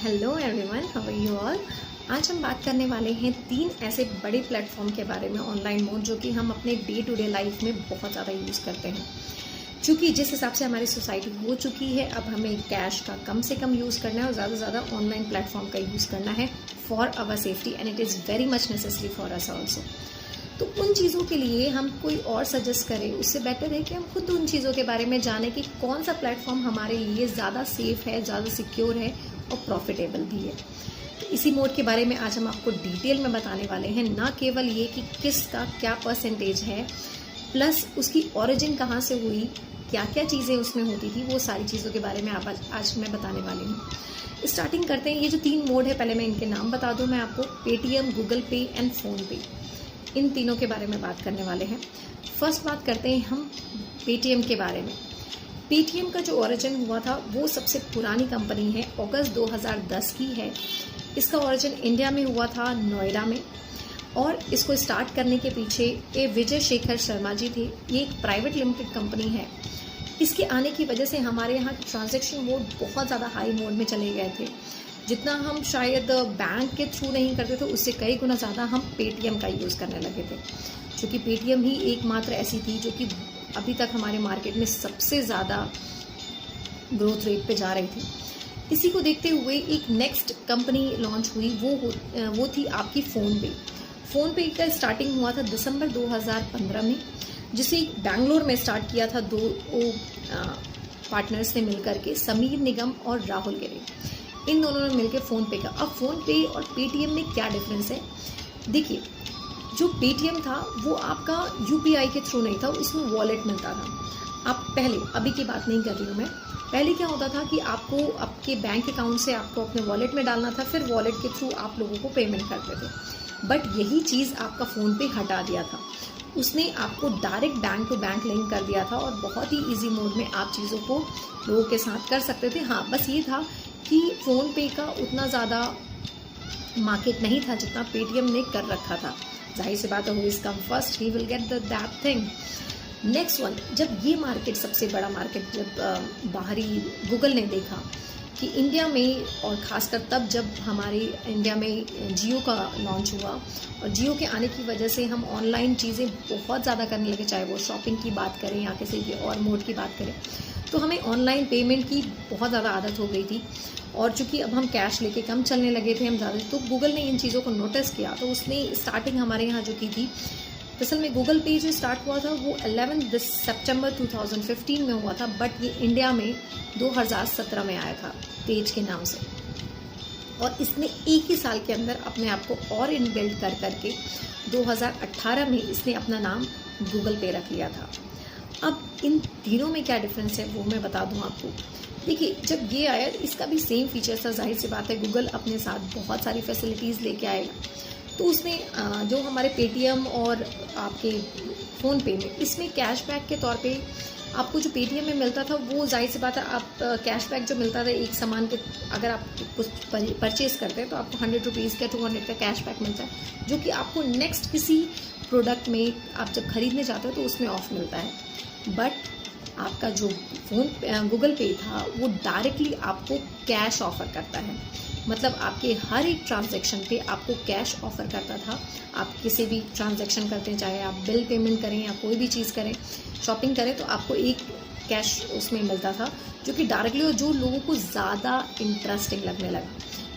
Hello everyone, how are you all. आज हम बात करने वाले हैं 3 ऐसे बड़े प्लेटफॉर्म के बारे में ऑनलाइन मोड जो कि हम अपने डे टू डे लाइफ में बहुत ज़्यादा यूज़ करते हैं। क्योंकि जिस हिसाब से हमारी सोसाइटी हो चुकी है, अब हमें कैश का कम से कम यूज़ करना है और ज़्यादा से ज़्यादा ऑनलाइन प्लेटफॉर्म का यूज़ करना है for our safety and it is very much necessary for us also. तो उन चीज़ों के लिए हम कोई और सजेस्ट करें, उससे बेटर है कि हम खुद उन चीज़ों के बारे में जानें कि कौन सा प्लेटफॉर्म हमारे लिए ज़्यादा सेफ है, ज़्यादा सिक्योर है और प्रॉफिटेबल भी है। तो इसी मोड के बारे में आज हम आपको डिटेल में बताने वाले हैं, ना केवल ये कि किसका क्या परसेंटेज है, प्लस उसकी ओरिजिन कहाँ से हुई, क्या क्या चीज़ें उसमें होती थी, वो सारी चीज़ों के बारे में आज मैं बताने वाली हूँ। स्टार्टिंग करते हैं। ये जो 3 मोड है, पहले मैं इनके नाम बता दूँ मैं आपको। पेटीएम, गूगल पे एंड फ़ोनपे, इन तीनों के बारे में बात करने वाले हैं। फर्स्ट बात करते हैं हम पेटीएम के बारे में। पेटीएम का जो ओरिजिन हुआ था वो सबसे पुरानी कंपनी है, अगस्त 2010 की है। इसका ओरिजिन इंडिया में हुआ था, नोएडा में, और इसको स्टार्ट करने के पीछे विजय शेखर शर्मा जी थे। ये एक प्राइवेट लिमिटेड कंपनी है। इसके आने की वजह से हमारे यहाँ ट्रांजैक्शन मोड बहुत ज़्यादा हाई मोड में चले गए थे। जितना हम शायद बैंक के थ्रू नहीं करते थे, उससे कई गुना ज़्यादा हम पेटीएम का यूज़ करने लगे थे, क्योंकि पेटीएम ही एकमात्र ऐसी थी जो कि अभी तक हमारे मार्केट में सबसे ज़्यादा ग्रोथ रेट पे जा रही थी। इसी को देखते हुए एक नेक्स्ट कंपनी लॉन्च हुई, वो थी आपकी फ़ोनपे। फ़ोनपे का स्टार्टिंग हुआ था दिसंबर 2015 में, जिसे बैंगलोर में स्टार्ट किया था 2 पार्टनर्स ने मिलकर के, समीर निगम और राहुल गिरी। इन दोनों ने मिलकर फ़ोनपे का। अब फ़ोनपे और पेटीएम में क्या डिफरेंस है, देखिए। जो पेटीएम था वो आपका यूपीआई के थ्रू नहीं था, उसमें वॉलेट मिलता था। आप पहले, अभी की बात नहीं कर रही हूँ मैं, पहले क्या होता था कि आपको आपके बैंक अकाउंट से आपको अपने वॉलेट में डालना था, फिर वॉलेट के थ्रू आप लोगों को पेमेंट करते थे। बट यही चीज़ आपका फ़ोनपे हटा दिया था। उसने आपको direct bank to bank link कर दिया था और बहुत ही ईजी मोड में आप चीज़ों को लोगों के साथ कर सकते थे। हाँ, बस ये था कि फ़ोनपे का उतना ज़्यादा मार्केट नहीं था जितना पेटीएम ने कर रखा था। जाहिर सी बात है, who is come first he will get that thing. Next one, जब ये मार्केट, सबसे बड़ा मार्केट, जब बाहरी गूगल ने देखा कि इंडिया में, और ख़ासकर तब जब हमारे इंडिया में जियो का लॉन्च हुआ और जियो के आने की वजह से हम ऑनलाइन चीज़ें बहुत ज़्यादा करने लगे, चाहे वो शॉपिंग की बात करें या किसी भी और मोड की बात करें, तो हमें ऑनलाइन पेमेंट की बहुत ज़्यादा आदत हो गई थी। और चूंकि अब हम कैश लेके कम चलने लगे थे हम ज़्यादा, तो गूगल ने इन चीज़ों को नोटिस किया, तो उसने स्टार्टिंग हमारे यहाँ जो की थी, असल में गूगल पे जो स्टार्ट हुआ था वो 11 सितंबर 2015 में हुआ था, बट ये इंडिया में 2017 में आया था पेज के नाम से। और इसने एक ही साल के अंदर अपने आप को और इनबिल्ड कर करके 2018 में इसने अपना नाम गूगल पे रख लिया था। अब इन तीनों में क्या डिफरेंस है वो मैं बता दूं आपको। देखिए, जब ये आया, इसका भी सेम फीचर था। जाहिर सी बात है, गूगल अपने साथ बहुत सारी फैसिलिटीज़ लेके आएगा, तो उसने जो हमारे पेटीएम और आपके फ़ोनपे में, इसमें कैशबैक के तौर पे आपको जो पेटीएम में मिलता था वो, जाहिर सी बात है, आप कैशबैक जो मिलता था एक सामान के, अगर आप कुछ परचेज़ करते हैं तो आपको 100 रुपीज़ का 200 का कैशबैक मिलता है, जो कि आपको नेक्स्ट किसी प्रोडक्ट में आप जब खरीदने जाते हो तो उसमें ऑफ मिलता है। बट आपका जो गूगल पे था वो डायरेक्टली आपको कैश ऑफ़र करता है। मतलब आपके हर एक ट्रांजैक्शन पे आपको कैश ऑफ़र करता था। आप किसी भी ट्रांजैक्शन करते हैं, चाहे आप बिल पेमेंट करें या कोई भी चीज़ करें, शॉपिंग करें, तो आपको एक कैश उसमें मिलता था, जो कि डायरेक्टली, और जो लोगों को ज़्यादा इंटरेस्टिंग लगने लगा,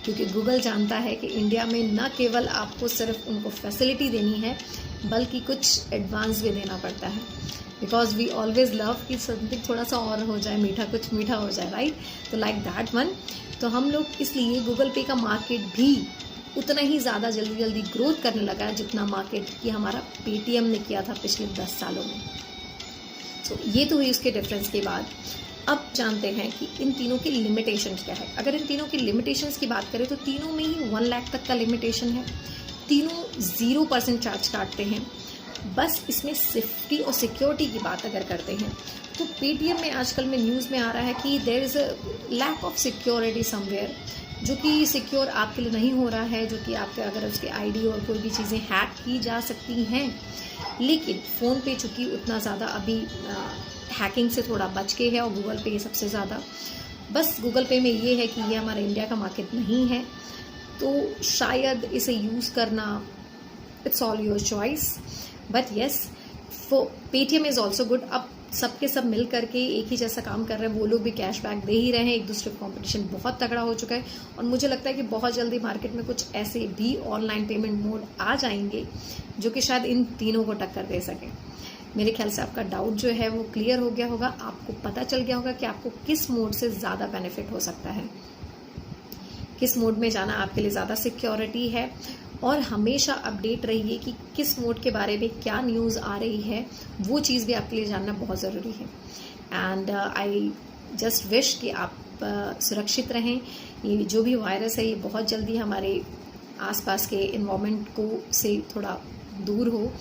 क्योंकि गूगल जानता है कि इंडिया में न केवल आपको सिर्फ उनको फैसिलिटी देनी है, बल्कि कुछ एडवांस भी देना पड़ता है। बिकॉज वी ऑलवेज लव कि समथिंग थोड़ा सा और हो जाए, मीठा, कुछ मीठा हो जाए, राइट। तो लाइक दैट वन, तो हम लोग इसलिए गूगल पे का मार्केट भी उतना ही ज़्यादा जल्दी ग्रोथ करने लगा है जितना मार्केट की हमारा पेटीएम ने किया था पिछले 10 सालों में। तो ये तो हुई उसके डिफरेंस के बाद। अब जानते हैं कि इन तीनों की लिमिटेशंस क्या है। अगर इन तीनों की लिमिटेशंस की बात करें तो तीनों में ही 1 लाख तक का लिमिटेशन है। तीनों 0% चार्ज काटते हैं। बस इसमें सेफ्टी और सिक्योरिटी की बात अगर करते हैं तो पेटीएम में आजकल में न्यूज़ में आ रहा है कि there is a lack of security somewhere, जो कि सिक्योर आपके लिए नहीं हो रहा है, जो कि आपके अगर उसके आईडी और कोई भी चीज़ें हैक की जा सकती हैं। लेकिन फ़ोन पे चूँकि उतना ज़्यादा अभी हैकिंग से थोड़ा बच के है और गूगल पे सबसे ज़्यादा, बस गूगल पे में ये है कि ये हमारा इंडिया का मार्केट नहीं है, तो शायद इसे यूज़ करना it's all your choice, but yes Paytm is also good. अब सबके सब मिल करके एक ही जैसा काम कर रहे हैं, वो लोग भी कैशबैक दे ही रहे हैं, एक दूसरे का कंपटीशन बहुत तगड़ा हो चुका है, और मुझे लगता है कि बहुत जल्दी मार्केट में कुछ ऐसे भी ऑनलाइन पेमेंट मोड आ जाएंगे जो कि शायद इन तीनों को टक्कर दे सकें। मेरे ख्याल से आपका डाउट जो है वो क्लियर हो गया होगा, आपको पता चल गया होगा कि आपको किस मोड से ज़्यादा बेनिफिट हो सकता है, किस मोड में जाना आपके लिए ज़्यादा सिक्योरिटी है, और हमेशा अपडेट रहिए कि किस मोड के बारे में क्या न्यूज़ आ रही है, वो चीज़ भी आपके लिए जानना बहुत ज़रूरी है। एंड आई जस्ट विश कि आप सुरक्षित रहें। ये जो भी वायरस है ये बहुत जल्दी हमारे आसपास के इन्वायरमेंट को से थोड़ा दूर हो,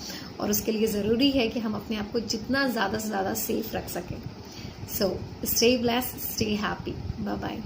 और उसके लिए ज़रूरी है कि हम अपने आप को जितना ज़्यादा से ज़्यादा सेफ रख सकें। So stay blessed, stay happy, bye bye.